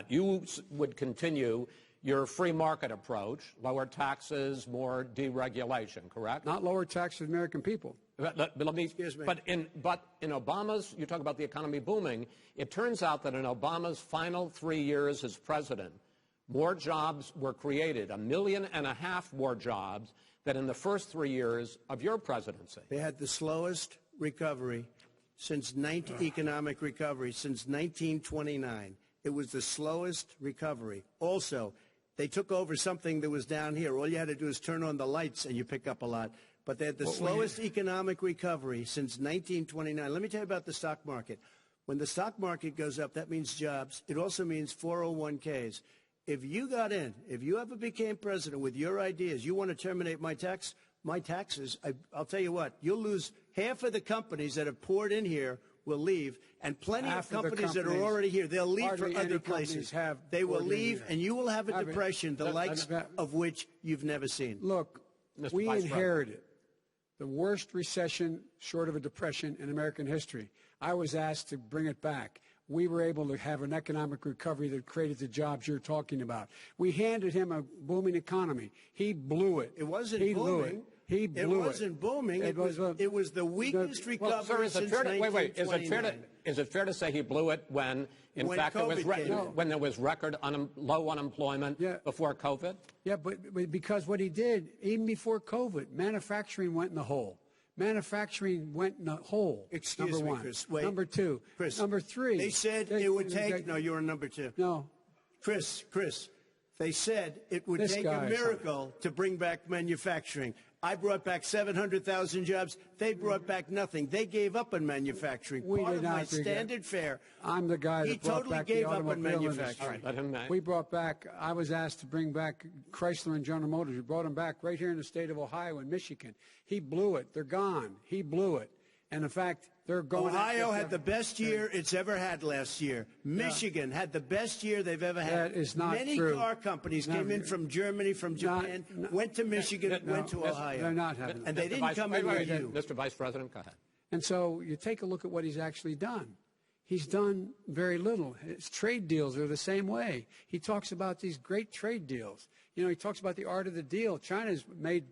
You would continue your free market approach, lower taxes, more deregulation, correct? Not lower taxes for the American people. But in Obama's, you talk about the economy booming, it turns out that in Obama's final 3 years as president, more jobs were created, 1.5 million more jobs than in the first 3 years of your presidency. They had the slowest recovery since economic recovery since 1929. It was the slowest recovery. Also, they took over something that was down here. All you had to do is turn on the lights and you pick up a lot. But they had the slowest economic recovery since 1929. Let me tell you about the stock market. When the stock market goes up, that means jobs. It also means 401ks. If you got in, if you ever became president with your ideas, you want to terminate my taxes, I'll tell you what, you'll lose half of the companies that have poured in here will leave, and plenty of companies that are already here, they'll leave for other places. They will leave, and you will have a depression, the likes of which you've never seen. Look, we inherited the worst recession short of a depression in American history. I was asked to bring it back. We were able to have an economic recovery that created the jobs you're talking about. We handed him a booming economy. He blew it. It wasn't booming. He blew it. It wasn't booming. It was the weakest recovery since 1929. Is it fair to say he blew it when fact, when there was record low unemployment before COVID? Yeah, but because what he did, even before COVID, manufacturing went in the hole. Manufacturing went in the hole. Excuse number me, one. Chris. Wait. Number two. Chris. Number three. They said it would take. No, you're on number two. No. Chris. They said it would take a miracle to bring back manufacturing. I brought back 700,000 jobs. They brought back nothing. They gave up on manufacturing. Part of my standard fare. I'm the guy that brought back the automobile industry. All right, let him. We brought back. I was asked to bring back Chrysler and General Motors. We brought them back right here in the state of Ohio and Michigan. He blew it. They're gone. He blew it. And in fact, they're going. Ohio had the best year it's ever had last year. Michigan had the best year they've ever had. That is not Many true. Car companies came in from Germany, from Japan, went to Michigan, went to Ohio. They're not having. And they didn't come in with you. Mr. Vice President, go ahead. And so you take a look at what he's actually done. He's done very little. His trade deals are the same way. He talks about these great trade deals. You know, he talks about the art of the deal. China's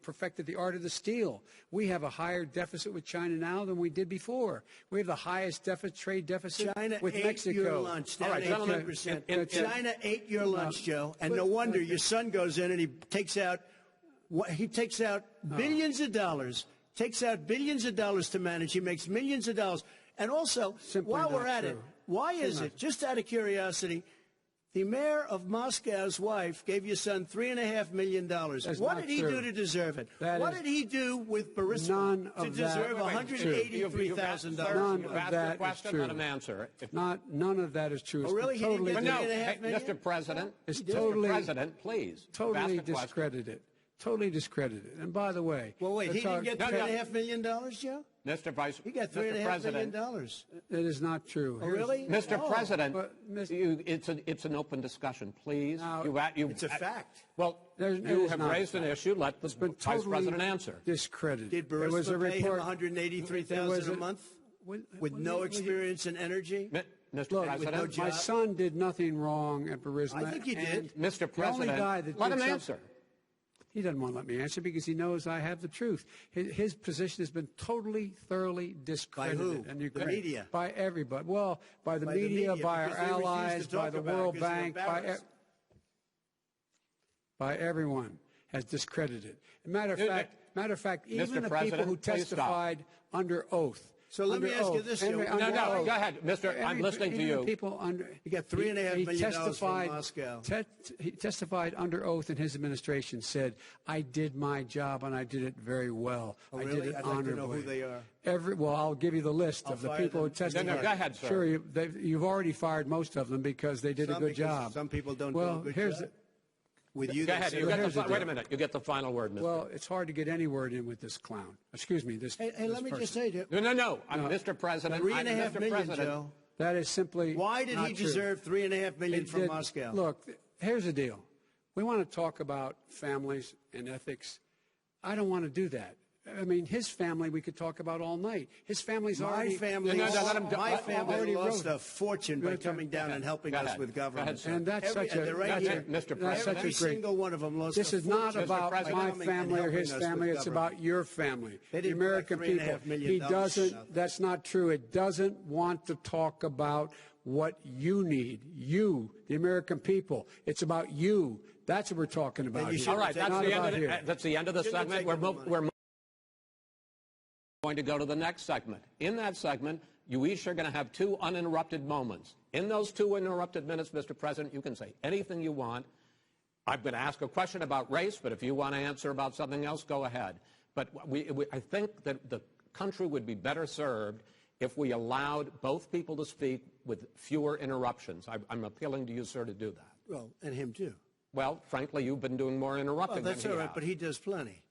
perfected the art of the steal. We have a higher deficit with China now than we did before. We have the highest trade deficit with Mexico. China ate your lunch, down 18%. China ate your lunch, Joe, and no wonder your son goes in and he takes out billions of dollars. Takes out billions of dollars to manage. He makes millions of dollars. And also, while we're at it, why is it, just out of curiosity, the mayor of Moscow's wife gave your son $3.5 million. What did he do to deserve it? What did he do with Burisma to deserve $183,000? None of that is true. Let him answer. None of that is true. Oh, really? He didn't get $3.5 million? Mr. President, Mr. President, please. Totally discredited. Totally discredited. And by the way, well, wait, he didn't get $3.5 million, Joe? Mr. Vice, he got $3.5 million. That is not true. Oh, really? Mr. President, it's an open discussion, please. It's a fact. Well, you have raised an issue. Let the Vice President answer. Discredited. Did Burisma pay him $183,000 a month with no experience in energy? Mr. President, my son did nothing wrong at Burisma. I think he did. Mr. President, let him answer. He doesn't want to let me answer because he knows I have the truth. His position has been totally, thoroughly discredited. By who? And the media? By everybody. Well, by the media, by our allies, by the World Bank, by everyone has discredited. Matter of fact, even the people who testified under oath. So let me ask you this, Joe. No, go ahead, Mr. I'm listening to you. He got $3.5 million from Moscow. He testified under oath in his administration, said, I did my job and I did it very well. Oh, really? I did it I'd honorably. like to know who they are. Well, I'll give you the list of the people who testified. No, go ahead, sir. Sure, you've already fired most of them because they did a good job. Some people don't do a good job. With you, go ahead. Wait a minute. You get the final word, Mr. Well, it's hard to get any word in with this clown. Excuse me. Hey, let me just say to you. No. I'm Mr. President. $3.5 million, Joe. That is simply Why did he deserve $3.5 million from Moscow? Look, here's the deal. We want to talk about families and ethics. I don't want to do that. I mean, his family we could talk about all night. His family's My already... family, No, let him go. my family already lost wrote. a fortune by coming down and helping Go us ahead. with Go ahead, government. sir. And that's Every- such a... and they're right That's here. it, Mr. That's President. such Every a great... single one of them lost This a is not fortune about by President. my coming and family or helping his us family. with It's government. about your family, They the didn't put American $3.5 people. million He for doesn't... nothing. That's not true. It doesn't want to talk about what you need. You, the American people. It's about you. That's what we're talking about you here. should All right, It's that's not the, end about of here. that's the end of the Shouldn't have segment. taken the money. We're going to go to the next segment. In that segment, you each are going to have 2 uninterrupted moments. In those 2 uninterrupted minutes, Mr. President, you can say anything you want. I'm going to ask a question about race, but if you want to answer about something else, go ahead. But I think that the country would be better served if we allowed both people to speak with fewer interruptions. I'm appealing to you, sir, to do that. Well, and him too. Well, frankly, you've been doing more interrupting Well, that's than all he right, has. but he does plenty.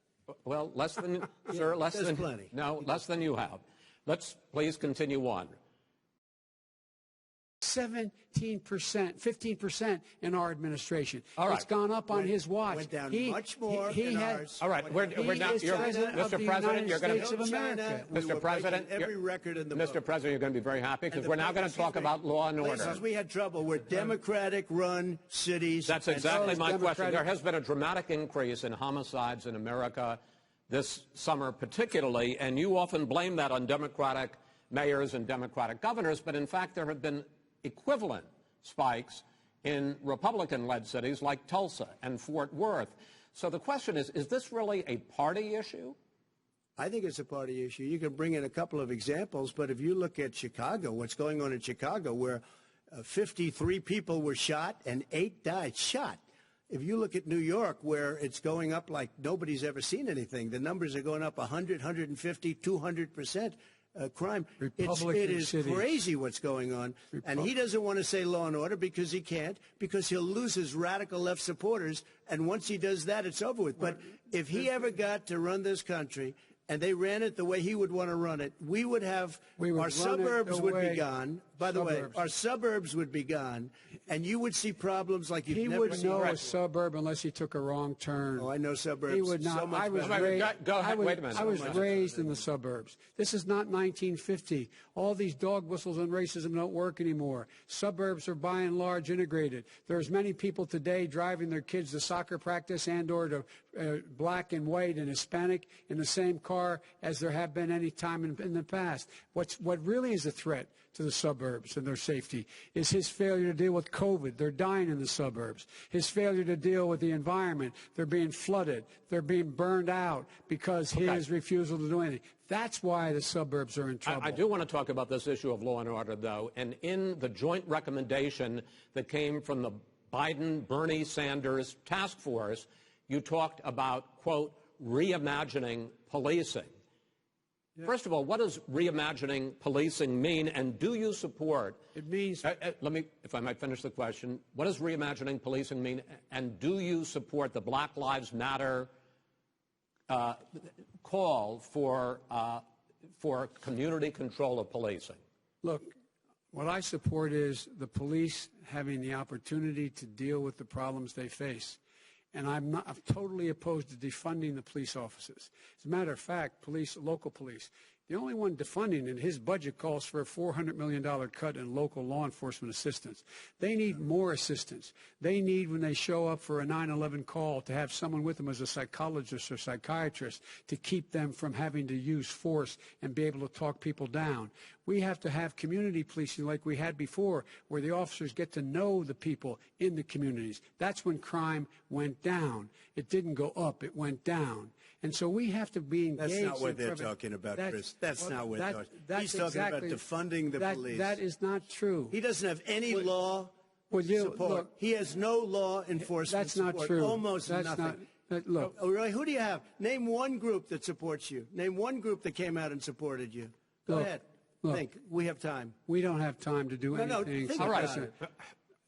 Well, less than, sir, less there's than, plenty. no, less than you have. Let's please continue on. 17%, 15% in our administration. All right. It's gone up on his watch. Went down much more he in had- ours. All right, we're He now, is you're, president of Mr. the President, United you're going States to, of America. China, we Mr. were President, breaking every you're- record in the Mr. book. President, you're going to be very happy because And we're now going to excuse talk me, about law and order. Places we had trouble were Democratic-run cities. That's and exactly those my question. Democratic- There has been a dramatic increase in homicides in America this summer particularly, and you often blame that on Democratic mayors and Democratic governors, but in fact there have been equivalent spikes in Republican-led cities like Tulsa and Fort Worth. So the question is this really a party issue? I think it's a party issue. You can bring in a couple of examples, but if you look at Chicago, what's going on in Chicago, where 53 people were shot and 8 died shot. If you look at New York, where it's going up like nobody's ever seen anything, the numbers are going up 100, 150, 200%. Crime. It is cities. crazy what's going on. And he doesn't want to say law and order because he can't, because he'll lose his radical left supporters. And once he does that, it's over with. But if he ever got to run this country and they ran it the way he would want to run it, we would have our suburbs would be gone. By the way, our suburbs would be gone, and you would see problems like you've He never would seen. know a suburb unless he took a wrong turn. Oh, I know suburbs. He would not. So much I was better. raised. Go ahead. Wait a minute. I was So much raised in the suburbs. This is not 1950. All these dog whistles and racism don't work anymore. Suburbs are by and large integrated. There's many people today driving their kids to soccer practice and/or to black and white and Hispanic in the same car as there have been any time in the past. What really is a threat to the suburbs and their safety is his failure to deal with COVID. They're dying in the suburbs. His failure to deal with the environment. They're being flooded. They're being burned out because his refusal to do anything. That's why the suburbs are in trouble. I do want to talk about this issue of law and order, though. And in the joint recommendation that came from the Biden-Bernie Sanders task force, you talked about, quote, reimagining policing. First of all, what does reimagining policing mean, and do you support? It means let me, if I might finish the question. What does reimagining policing mean, and do you support the Black Lives Matter call for community control of policing? Look, what I support is the police having the opportunity to deal with the problems they face. And I'm totally opposed to defunding the police officers. As a matter of fact, local police, the only one defunding it, his budget calls for a $400 million cut in local law enforcement assistance. They need more assistance. They need, when they show up for a 9/11 call, to have someone with them as a psychologist or psychiatrist to keep them from having to use force and be able to talk people down. We have to have community policing like we had before, where the officers get to know the people in the communities. That's when crime went down. It didn't go up, it went down. And so we have to be engaged. That's not what in they're talking about, Chris. That's not what they're talking about. He's talking about defunding the police. That is not true. He doesn't have any law support. Look, he has no law enforcement that's not support. true. Almost that's nothing. Look. Oh, really? Who do you have? Name one group that supports you. Name one group that came out and supported you. Go ahead. Think. We have time. We don't have time to do anything. Think All right. about it.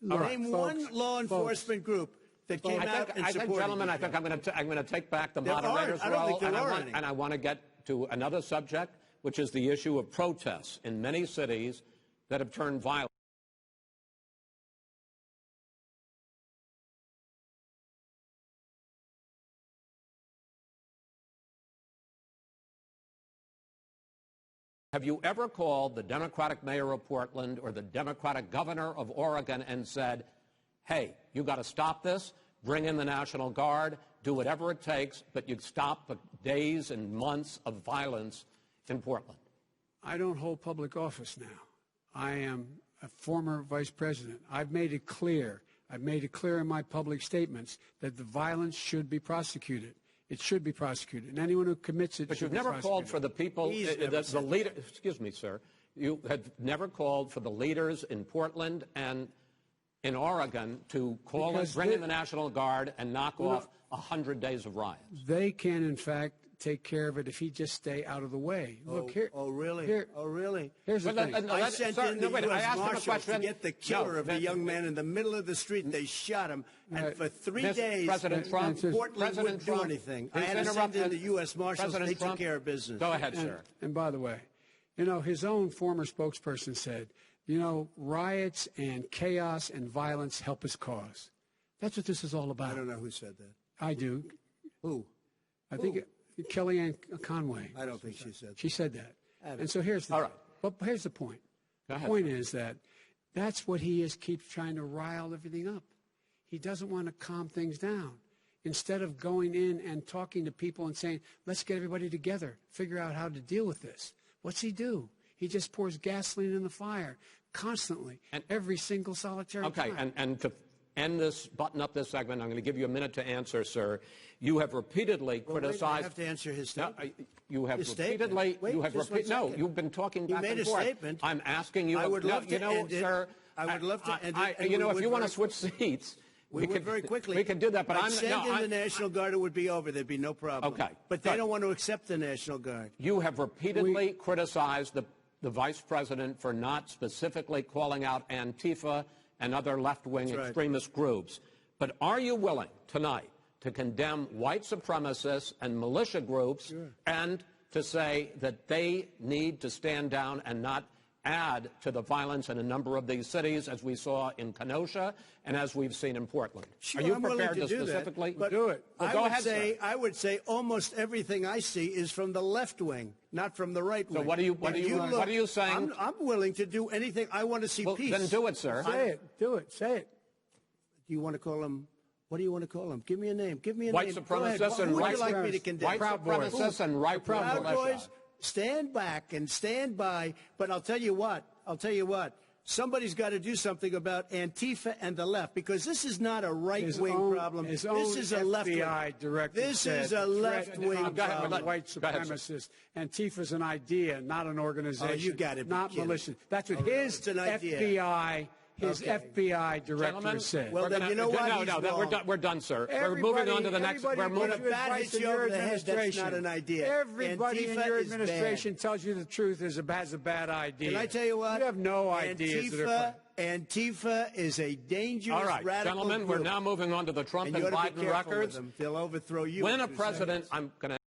Name one law enforcement group that came out and supported gentlemen, you. I think I'm going to take back the There moderator's aren't. I don't role, think there are any. and I want to get to another subject, which is the issue of protests in many cities that have turned violent. Have you ever called the Democratic mayor of Portland or the Democratic governor of Oregon and said, hey, you got to stop this, bring in the National Guard, do whatever it takes, but you stop the days and months of violence in Portland? I don't hold public office now. I am a former vice president. I've made it clear in my public statements that the violence should be prosecuted. It should be prosecuted, and anyone who commits it But should you've never be called for the people, the leader. Excuse me, sir. You have never called for the leaders in Portland and in Oregon to call and bring in the National Guard and knock off 100 days of riots. They can, in fact, take care of it if he just stay out of the way. Look here. Oh, really? Really? Here's the thing. I sent in the U.S. Marshals to get the killer of the young man in the middle of the street. They shot him, and for 3 days, President Trump, Portland wouldn't do anything. I had to send in the U.S. Marshals. They took care of business. Go ahead, sir. And by the way, his own former spokesperson said, riots and chaos and violence help his cause. That's what this is all about. I don't know who said that. I do. Who? I think Kellyanne Conway. I don't think she said that. She said that. And so here's the all right. But here's the point. The point is that's what he is, keeps trying to rile everything up. He doesn't want to calm things down. Instead of going in and talking to people and saying, let's get everybody together, figure out how to deal with this. What's he do? He just pours gasoline in the fire constantly, and every single solitary time. Okay, and to end this, button up this segment, I'm going to give you a minute to answer, sir. You have repeatedly criticized. I have to answer his statement. You have his repeatedly. Wait, you have no, you've been talking back and forth. He made a statement. I'm asking you. I would love to end it. Sir. I would love to end it. If you want to switch seats, we could very quickly. We can do that, but I'm send in the National Guard. It would be over. There'd be no problem. Okay, but they don't want to accept the National Guard. You have repeatedly criticized the vice president for not specifically calling out Antifa and other left-wing extremist groups. But are you willing tonight to condemn white supremacists and militia groups and to say that they need to stand down and not add to the violence in a number of these cities, as we saw in Kenosha and as we've seen in Portland? Sure, are you I'm prepared willing to do specifically that, but do it? Well, go ahead, sir. I would say almost everything I see is from the left wing, not from the right wing. So what are you saying? I'm willing to do anything. I want to see peace. Then do it, sir. Say it. Do it. Say it. Do you want to call him? What do you want to call him? Give me a name. Give me a white name. Supremacists and Who would right you like me to condemn? White supremacists and right Proud militia. Boys, stand back and stand by. But I'll tell you what. Somebody's got to do something about Antifa and the left, because this is not a right-wing problem. This is a left-wing. This is a left-wing problem. White supremacists. Antifa's an idea, not an organization. Oh, you got it. Not militia. That's what his FBI. His FBI director said. Well, then you know what? No, we're done, sir. We're moving on to the next. We're moving. When a bat hits you over the head, that's not an idea. Everybody in your administration tells you the truth has a bad idea. Can I tell you what? You have no ideas. Antifa is a dangerous, radical gentlemen, group. we're now moving on to the Trump and Biden records. They'll overthrow you. When a president, I'm going to